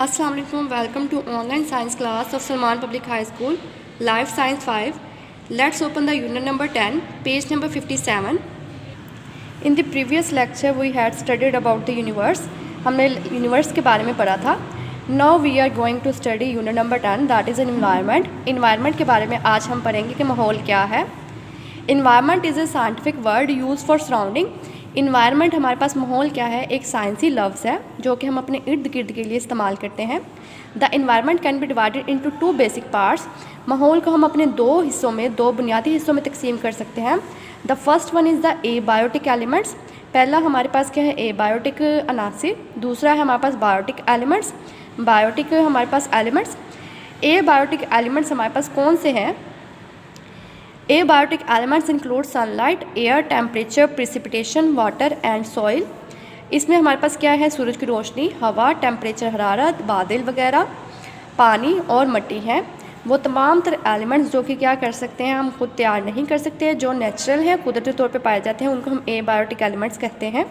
अस्सलाम वालेकुम, welcome to online science class of Salman Public High School, Life Science 5. Let's open the unit number 10, page number 57. In the previous lecture, we had studied about the universe. हमने universe के बारे में पढ़ा था. Now we are going to study unit number 10, that is an environment. Environment के बारे में आज हम पढ़ेंगे कि माहौल क्या है. Environment is a scientific word used for surrounding. Environment हमारे पास माहौल क्या है, एक साइंसी लफ्ज़ है जो कि हम अपने इर्द गिर्द के लिए इस्तेमाल करते हैं. The environment can be divided into two basic parts. माहौल को हम अपने दो हिस्सों में, दो बुनियादी हिस्सों में तकसीम कर सकते हैं. The first one is the abiotic elements. पहला हमारे पास क्या है, एबायोटिक अनासिर. दूसरा है हमारे पास बायोटिक एलिमेंट्स. बायोटिक हमारे पास एलिमेंट्स. एबायोटिक एलिमेंट्स हमारे पास कौन से हैं? Abiotic elements include sunlight, air, temperature, precipitation, water and soil. इसमें हमारे पास क्या है, सूरज की रोशनी, हवा, टेम्परेचर, हरारत, बादल वगैरह, पानी और मिट्टी है. वो तमाम तर एलिमेंट्स जो कि क्या कर सकते हैं, हम खुद तैयार नहीं कर सकते, जो नेचुरल है, कुदरती तौर पे पाए जाते हैं, उनको हम एबायोटिक एलिमेंट्स कहते हैं.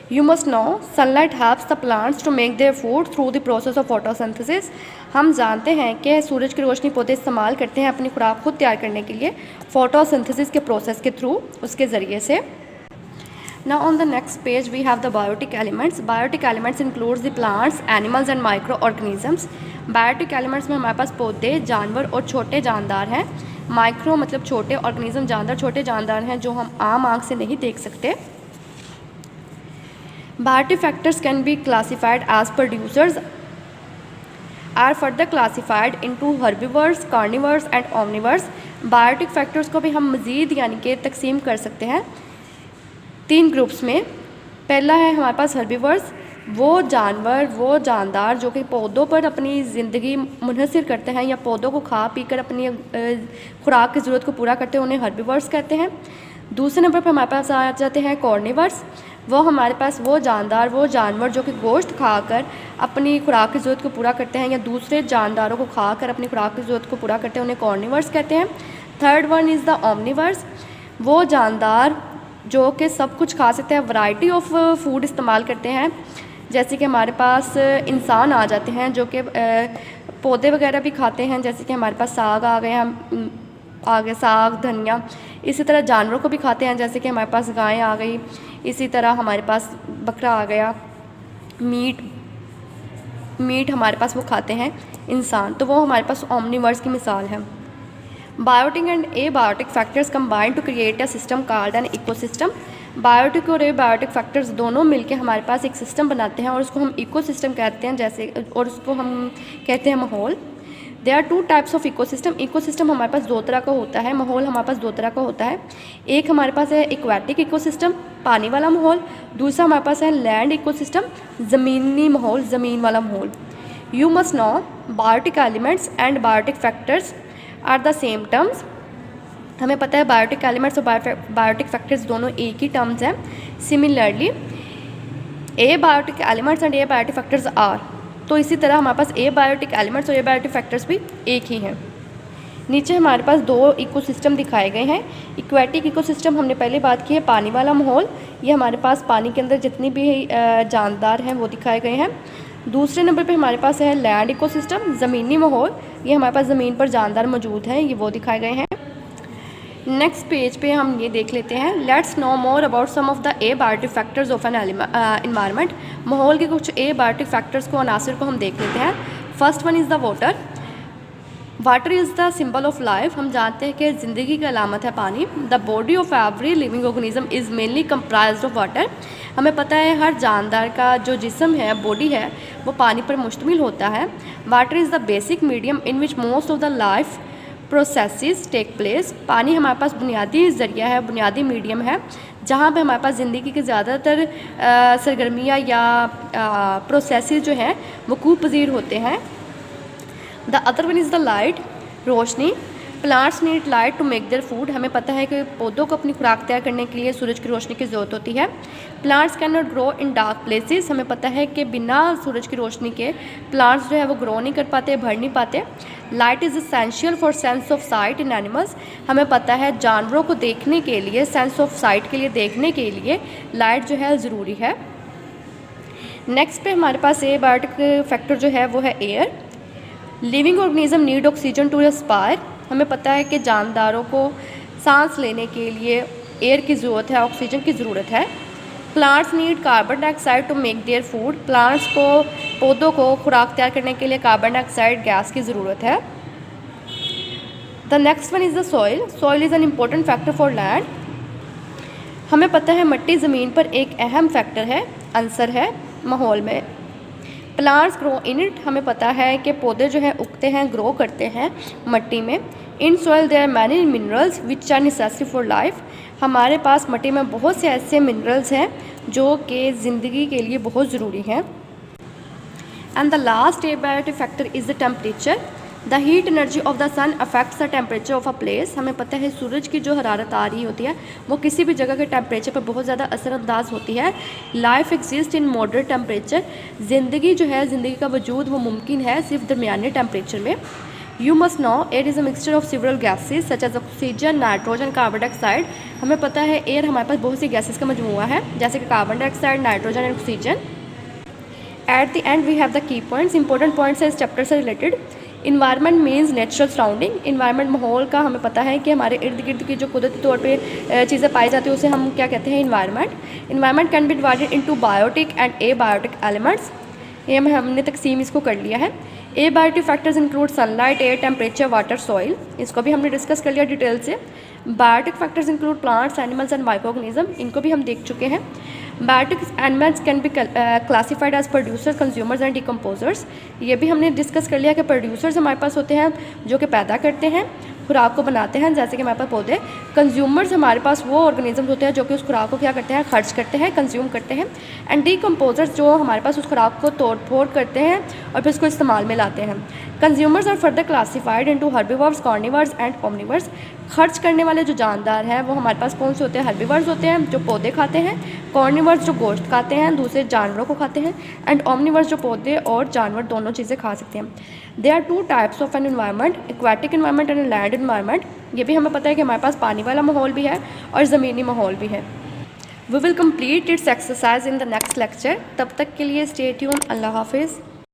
You must know sunlight helps the plants to make their food through the process of photosynthesis. हम जानते हैं कि सूरज की रोशनी पौधे इस्तेमाल करते हैं अपनी खुराक खुद तैयार करने के लिए फोटोसिंथेसिस के प्रोसेस के थ्रू, उसके ज़रिए से. Now on the next page we have the biotic elements. Biotic elements includes the plants, animals and microorganisms. Biotic elements में हमारे पास पौधे, जानवर और छोटे जानदार हैं. माइक्रो मतलब छोटे, ऑर्गेनिज्म जानदार छोटे जानदार हैं जो हम आम आँख से नहीं देख सकते. Biotic factors can be classified as producers are further classified into herbivores, carnivores and omnivores. Biotic factors को भी हम मज़ीद यानी कि तकसीम कर सकते हैं 3 ग्रुप्स में. पहला है हमारे पास herbivores, वो जानवर, वो जानदार जो कि पौधों पर अपनी ज़िंदगी मुनहसर करते हैं या पौधों को खा पी कर अपनी खुराक की ज़रूरत को पूरा करते हैं, उन्हें herbivores कहते हैं. दूसरे नंबर पर हमारे पास आ जाते हैं carnivores. वो हमारे पास वो जानदार, वो जानवर जो कि गोश्त खाकर अपनी खुराक की ज़रूरत को पूरा करते हैं या दूसरे जानदारों को खाकर अपनी खुराक की ज़रूरत को पूरा करते हैं, उन्हें कार्निवर्स कहते हैं. Third one is the Omniverse. वो जानदार जो कि सब कुछ खा सकते हैं, वैरायटी ऑफ फूड इस्तेमाल करते हैं. जैसे कि हमारे पास इंसान आ जाते हैं जो कि पौधे वगैरह भी खाते हैं, जैसे कि हमारे पास साग आ गया, आगे साग, धनिया. इसी तरह जानवरों को भी खाते हैं, जैसे कि हमारे पास गाय आ गई, इसी तरह हमारे पास बकरा आ गया. मीट हमारे पास वो खाते हैं इंसान, तो वो हमारे पास ओमनिवर्स की मिसाल है. Biotic and abiotic factors combine to create a system called an ecosystem. Biotic और एबायोटिक फैक्टर्स दोनों मिलकर हमारे पास एक सिस्टम बनाते हैं और उसको हम इकोसिस्टम कहते हैं, जैसे, और उसको हम कहते हैं माहौल. There are 2 types of ecosystem. Ecosystem हमारे पास 2 तरह का होता है, माहौल हमारे पास 2 तरह का होता है. एक हमारे पास है एक्वेटिक इकोसिस्टम, पानी वाला माहौल. दूसरा हमारे पास है लैंड इकोसिस्टम, ज़मीनी माहौल, ज़मीन वाला माहौल. You must know biotic elements and biotic factors are the same terms. हमें पता है बायोटिक एलिमेंट्स और बायोटिक फैक्टर्स दोनों एक ही टर्म्स हैं. Similarly abiotic elements and abiotic factors are, तो इसी तरह हमारे पास एबायोटिक एलिमेंट्स और एबायोटिक फैक्टर्स भी एक ही हैं. नीचे हमारे पास 2 इकोसिस्टम दिखाए गए हैं. इक्वेटिक इकोसिस्टम हमने पहले बात की है, पानी वाला माहौल. ये हमारे पास पानी के अंदर जितनी भी जानदार हैं वो दिखाए गए हैं. दूसरे नंबर पे हमारे पास है लैंड इकोसिस्टम, ज़मीनी माहौल. ये हमारे पास ज़मीन पर जानदार मौजूद हैं, ये वो दिखाए गए हैं. नेक्स्ट पेज पे हम ये देख लेते हैं. Let's know more about some of the abiotic factors of an environment. माहौल के कुछ एबायोटिक फैक्टर्स को, अनासिर को हम देख लेते हैं. First one is the water. Water is the symbol of life. हम जानते हैं कि ज़िंदगी की अलामत है पानी. The body of every living organism is mainly comprised of water. हमें पता है हर जानदार का जो जिस्म है, बॉडी है, वो पानी पर मुश्तमिल होता है. Water is the basic medium in which most of the life processes take place. पानी हमारे पास बुनियादी ज़रिया है, बुनियादी मीडियम है जहाँ पे हमारे पास ज़िंदगी के ज़्यादातर सरगर्मियाँ या प्रोसेसेस जो हैं वकूफ़ पज़ीर होते हैं. The other one is the light, रोशनी. Plants need light to make their food. हमें पता है कि पौधों को अपनी खुराक तैयार करने के लिए सूरज की रोशनी की ज़रूरत होती है. Plants can not grow in dark places. हमें पता है कि बिना सूरज की रोशनी के प्लांट्स जो है वो ग्रो नहीं कर पाते, बढ़ नहीं पाते. Light is essential for sense of site in animals. हमें पता है जानवरों को देखने के लिए, सेंस ऑफ साइट के लिए, देखने के लिए लाइट जो है ज़रूरी है. नेक्स्ट पे हमारे पास ए बायोटिक फैक्टर जो है वो है air. Living organism need oxygen to respire. हमें पता है कि जानदारों को सांस लेने के लिए एयर की ज़रूरत है, ऑक्सीजन की ज़रूरत है। Plants need carbon dioxide to make their food. Plants को, पौधों को खुराक तैयार करने के लिए कार्बन डाइऑक्साइड गैस की ज़रूरत है। The next one is the soil. Soil is an important factor for land. हमें पता है मिट्टी ज़मीन पर एक अहम फैक्टर है, आंसर है माहौल में। Plants grow in it. हमें पता है कि पौधे जो हैं उगते हैं, ग्रो करते हैं मिट्टी में। In soil there are many minerals which are necessary for life. हमारे पास मिट्टी में बहुत से ऐसे मिनरल्स हैं जो कि ज़िंदगी के लिए बहुत ज़रूरी हैं। And the last abiotic factor is the temperature. The heat energy of the sun affects the temperature of a place. हमें पता है सूरज की जो हरारत आ रही होती है वो किसी भी जगह के टेम्परेचर पर बहुत ज़्यादा असरअंदाज होती है। Life exist in moderate temperature. ज़िंदगी जो है, ज़िंदगी का वजूद वो मुमकिन है सिर्फ दरमियाने टेम्परेचर में। You must know air is a mixture of several gases such as oxygen, nitrogen, carbon dioxide. हमें पता है एयर हमारे पास बहुत सी गैसेज का मजमूआ है, जैसे कि carbon dioxide, nitrogen and oxygen. At the end we have the key points. Important points है इस चैप्टर से related. Environment means natural surrounding. Environment माहौल का हमें पता है कि हमारे इर्द गिर्द की जो कुदरती तौर पे चीज़ें पाई जाती है उसे हम क्या कहते हैं, environment. Environment can be divided into biotic and a biotic elements. ये हमने तकसीम इसको कर लिया है। A biotic factors include sunlight, air, temperature, water, soil. इसको भी हमने डिस्कस कर लिया डिटेल से। Biotic factors include plants, animals and micro organism. इनको भी हम देख चुके हैं। Biotic animals can be classified as producers, consumers and decomposers. ये भी हमने डिस्कस कर लिया कि प्रोड्यूसर्स हमारे पास होते हैं जो कि पैदा करते हैं, खुराक को बनाते हैं, जैसे कि हमारे पास पौधे। कंज्यूमर्स हमारे पास वो ऑर्गेनिज्म होते हैं जो कि उस खुराक को क्या करते हैं, खर्च करते हैं, कंज्यूम करते हैं। एंड डिकम्पोजर्स जो हमारे पास उस खुराक को तोड़ फोड़ करते हैं और फिर उसको इस्तेमाल में लाते हैं। Consumers are further classified into herbivores, carnivores and omnivores. खर्च करने वाले जो जानदार हैं वो हमारे पास कौन से होते हैं, हर्बीवर्स होते हैं जो पौधे खाते हैं, कार्निवर्स जो गोश्त खाते हैं, दूसरे जानवरों को खाते हैं, एंड ओमनिवर्स जो पौधे और जानवर दोनों चीज़ें खा सकते हैं। They are two types of an environment, aquatic environment and land environment. ये भी हमें पता है कि हमारे पास पानी वाला माहौल भी है और ज़मीनी माहौल भी है। We will complete its exercise in the next lecture. तब तक के लिए स्टे ट्यून। अल्लाह हाफिज़।